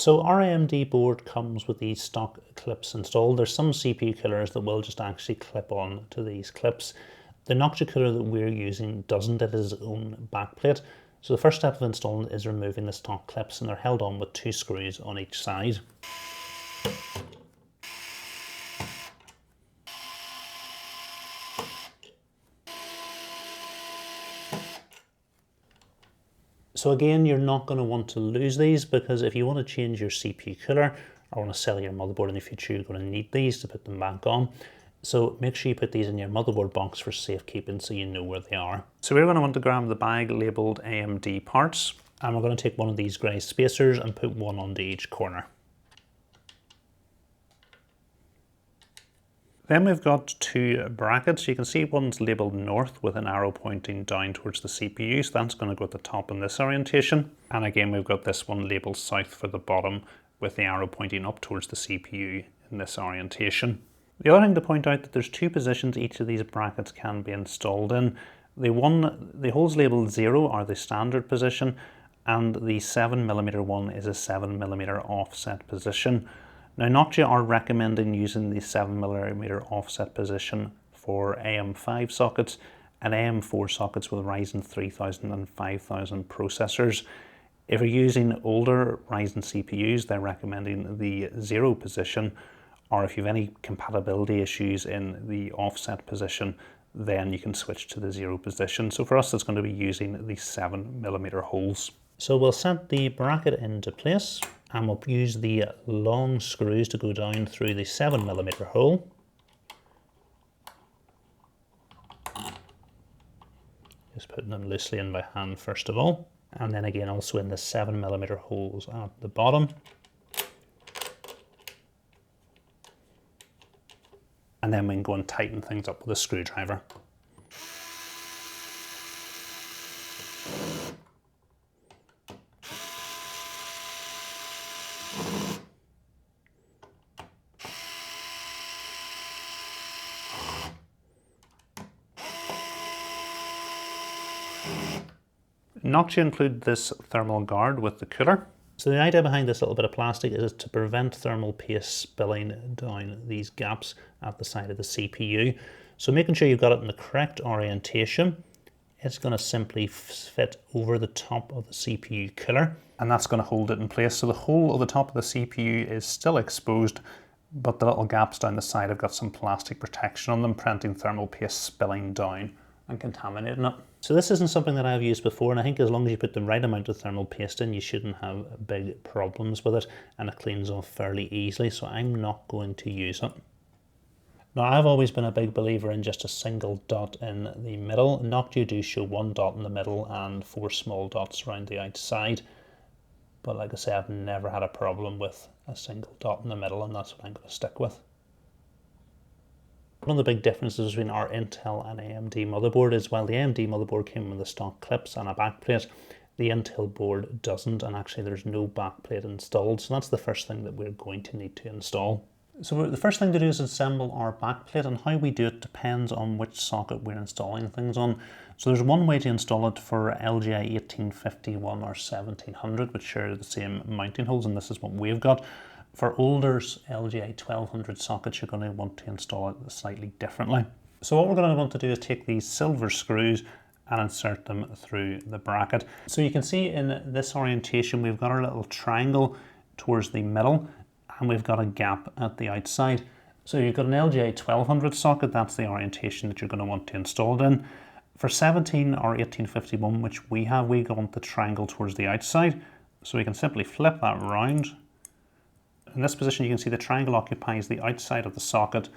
So our AMD board comes with these stock clips installed. There's some CPU coolers that will just actually clip on to these clips. The Noctua cooler that we're using doesn't, it has its own backplate. So the first step of installing is removing the stock clips, and they're held on with 2 screws on each side. So again, you're not going to want to lose these, because if you want to change your CPU cooler or want to sell your motherboard in the future, you're going to need these to put them back on. So make sure you put these in your motherboard box for safekeeping so you know where they are. So we're going to want to grab the bag labelled AMD parts, and we're going to take one of these grey spacers and put one onto each corner. Then we've got 2 brackets. You can see one's labelled north with an arrow pointing down towards the CPU, so that's going to go at the top in this orientation. And again, we've got this one labelled south for the bottom with the arrow pointing up towards the CPU in this orientation. The other thing to point out that there's 2 positions each of these brackets can be installed in. The holes labelled 0 are the standard position, and the 7mm one is a 7mm offset position. Now Noctua are recommending using the 7mm offset position for AM5 sockets and AM4 sockets with Ryzen 3000 and 5000 processors. If you're using older Ryzen CPUs, they're recommending the 0 position, or if you have any compatibility issues in the offset position, then you can switch to the 0 position. So for us, it's going to be using the 7mm holes. So we'll set the bracket into place, and we'll use the long screws to go down through the 7mm hole. Just putting them loosely in by hand first of all, and then again also in the 7mm holes at the bottom. And then we can go and tighten things up with a screwdriver. Noctua include this thermal guard with the cooler. So the idea behind this little bit of plastic is to prevent thermal paste spilling down these gaps at the side of the CPU. So making sure you've got it in the correct orientation, it's going to simply fit over the top of the CPU cooler, and that's going to hold it in place. So the whole of the top of the CPU is still exposed, but the little gaps down the side have got some plastic protection on them, preventing thermal paste spilling down and contaminating it. So this isn't something that I've used before, and I think as long as you put the right amount of thermal paste in, you shouldn't have big problems with it, and it cleans off fairly easily, so I'm not going to use it. Now, I've always been a big believer in just a single dot in the middle. Noctua do show 1 dot in the middle and 4 small dots around the outside, but like I say, I've never had a problem with a single dot in the middle, and that's what I'm going to stick with. One of the big differences between our Intel and AMD motherboard is while the AMD motherboard came with the stock clips and a backplate, the Intel board doesn't, and actually there's no backplate installed, so that's the first thing that we're going to need to install. So the first thing to do is assemble our backplate, and how we do it depends on which socket we're installing things on. So there's one way to install it for LGA 1851 or 1700, which share the same mounting holes, and this is what we've got. For older LGA 1200 sockets, you're going to want to install it slightly differently. So what we're going to want to do is take these silver screws and insert them through the bracket. So you can see in this orientation, we've got our little triangle towards the middle, and we've got a gap at the outside. So you've got an LGA 1200 socket, that's the orientation that you're going to want to install it in. For 17 or 1851, which we have, we want the triangle towards the outside. So we can simply flip that around. In this position, you can see the triangle occupies the outside of the socket,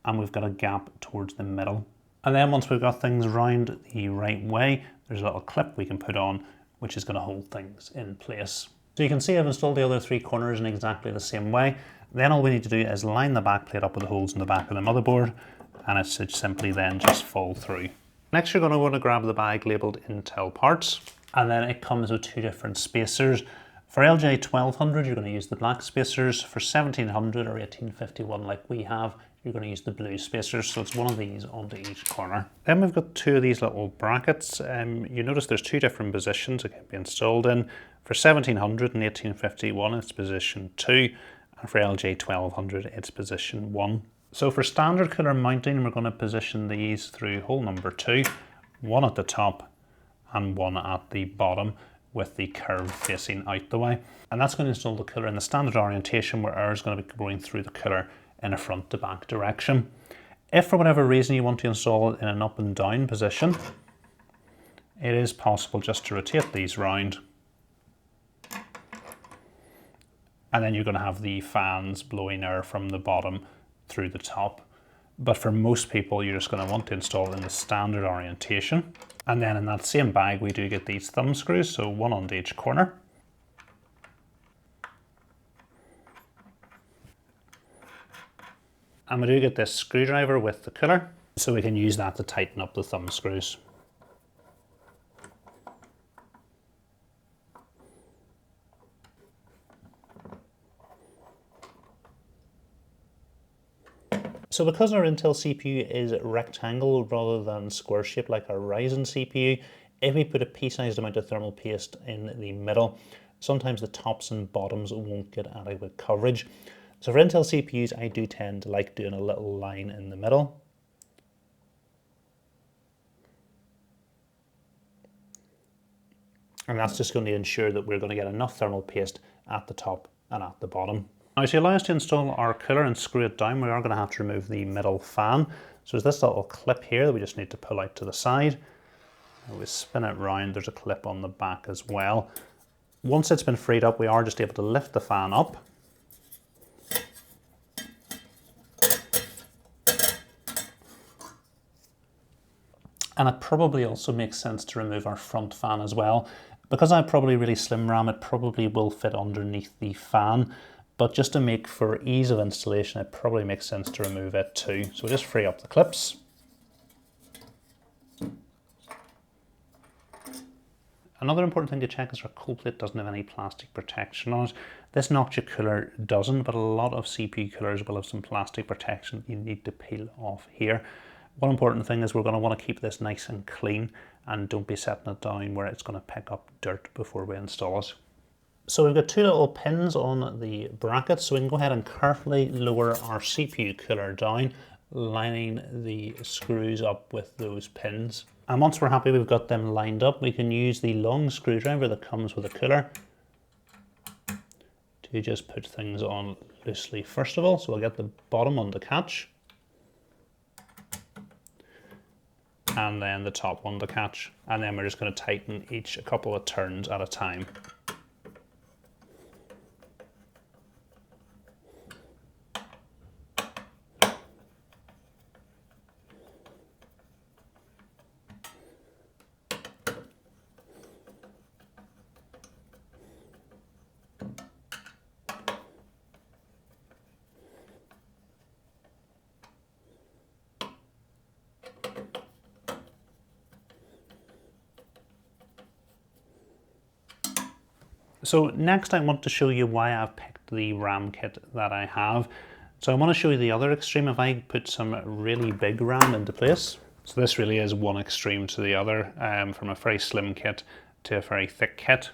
and we've got a gap towards the middle. And then once we've got things round the right way, there's a little clip we can put on, which is going to hold things in place. So you can see I've installed the other 3 corners in exactly the same way. Then all we need to do is line the backplate up with the holes in the back of the motherboard, and it should simply then just fall through. Next, you're going to want to grab the bag labelled Intel parts, and then it comes with 2 different spacers. For LGA 1200, you're going to use the black spacers. For 1700 or 1851, like we have, you're going to use the blue spacers. So it's one of these onto each corner. Then we've got 2 of these little brackets. You notice there's 2 different positions it can be installed in. For For 1700 and 1851 it's position 2, and for LJ1200 it's position 1. So for standard cooler mounting, we're going to position these through hole number 2, one at the top and one at the bottom, with the curve facing out the way. And that's going to install the cooler in the standard orientation, where air is going to be going through the cooler in a front to back direction. If for whatever reason you want to install it in an up and down position, it is possible just to rotate these round, and then you're going to have the fans blowing air from the bottom through the top. But for most people, you're just going to want to install it in the standard orientation. And then in that same bag, we do get these thumb screws, so one on each corner. And we do get this screwdriver with the cooler, so we can use that to tighten up the thumb screws. So because our Intel CPU is rectangle rather than square shaped like our Ryzen CPU, if we put a pea-sized amount of thermal paste in the middle, sometimes the tops and bottoms won't get adequate coverage. So for Intel CPUs, I do tend to like doing a little line in the middle. And that's just going to ensure that we're going to get enough thermal paste at the top and at the bottom. Now, to allow us to install our cooler and screw it down, we are going to have to remove the middle fan. So there's this little clip here that we just need to pull out to the side. And we spin it round, there's a clip on the back as well. Once it's been freed up, we are just able to lift the fan up. And it probably also makes sense to remove our front fan as well. Because I have probably really slim RAM, it probably will fit underneath the fan. But just to make for ease of installation, it probably makes sense to remove it too. So we just free up the clips. Another important thing to check is our cold plate doesn't have any plastic protection on it. This Noctua cooler doesn't, but a lot of CPU coolers will have some plastic protection you need to peel off here. One important thing is we're going to want to keep this nice and clean, and don't be setting it down where it's going to pick up dirt before we install it. So we've got two little pins on the bracket, so we can go ahead and carefully lower our CPU cooler down, lining the screws up with those pins. And once we're happy we've got them lined up, we can use the long screwdriver that comes with a cooler to just put things on loosely first of all. So we'll get the bottom on the catch, and then the top on the catch, and then we're just going to tighten each a couple of turns at a time. So next I want to show you why I've picked the RAM kit that I have. So I want to show you the other extreme if I put some really big RAM into place. So this really is one extreme to the other, from a very slim kit to a very thick kit.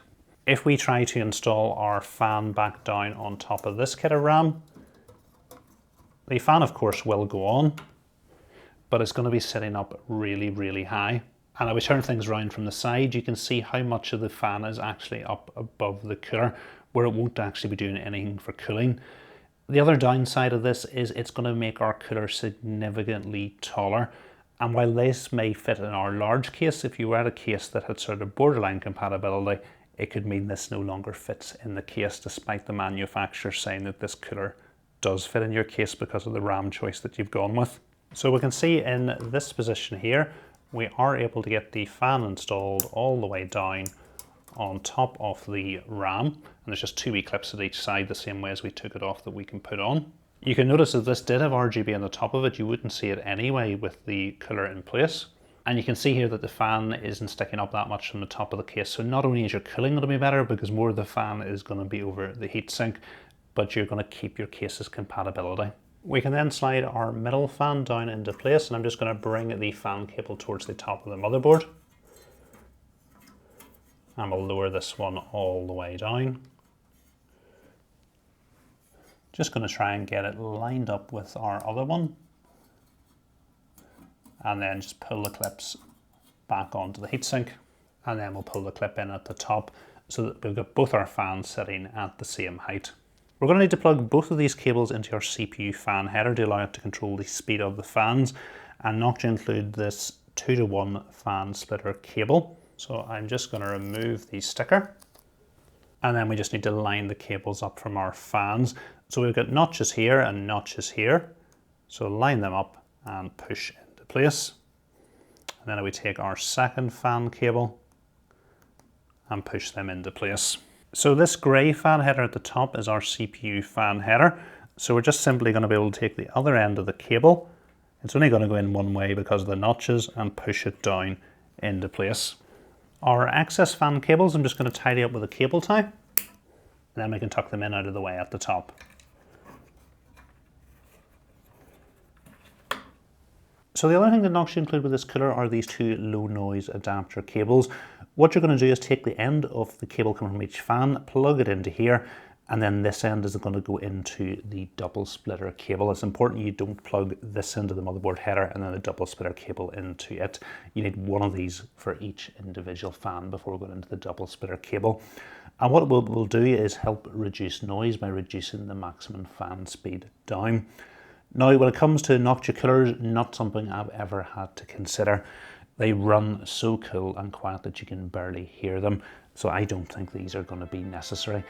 If we try to install our fan back down on top of this kit of RAM, the fan of course will go on, but it's going to be sitting up really, really high. And if we turn things around from the side, you can see how much of the fan is actually up above the cooler, where it won't actually be doing anything for cooling. The other downside of this is it's going to make our cooler significantly taller. And while this may fit in our large case, if you were at a case that had sort of borderline compatibility, it could mean this no longer fits in the case, despite the manufacturer saying that this cooler does fit in your case because of the RAM choice that you've gone with. So we can see in this position here, we are able to get the fan installed all the way down on top of the RAM, and there's just two wee clips at each side, the same way as we took it off, that we can put on. You can notice that this did have RGB on the top of it. You wouldn't see it anyway with the cooler in place. And you can see here that the fan isn't sticking up that much from the top of the case. So not only is your cooling going to be better, because more of the fan is going to be over the heatsink, but you're going to keep your case's compatibility. We can then slide our middle fan down into place, and I'm just going to bring the fan cable towards the top of the motherboard. And we'll lower this one all the way down. Just going to try and get it lined up with our other one. And then just pull the clips back onto the heatsink. And then we'll pull the clip in at the top so that we've got both our fans sitting at the same height. We're going to need to plug both of these cables into our CPU fan header to allow it to control the speed of the fans. And Noctua include this 2-to-1 fan splitter cable. So I'm just going to remove the sticker. And then we just need to line the cables up from our fans. So we've got notches here and notches here. So line them up and push into place. And then we take our second fan cable and push them into place. So this grey fan header at the top is our CPU fan header. So we're just simply going to be able to take the other end of the cable. It's only going to go in one way because of the notches, and push it down into place. Our excess fan cables I'm just going to tidy up with a cable tie. And then we can tuck them in out of the way at the top. So the other thing that Noctua include with this cooler are these two low noise adapter cables. What you're going to do is take the end of the cable coming from each fan, plug it into here, and then this end is going to go into the double splitter cable. It's important you don't plug this into the motherboard header and then the double splitter cable into it. You need one of these for each individual fan before going into the double splitter cable. And what it will do is help reduce noise by reducing the maximum fan speed down. Now, when it comes to Noctua coolers, not something I've ever had to consider. They run so cool and quiet that you can barely hear them, so I don't think these are going to be necessary.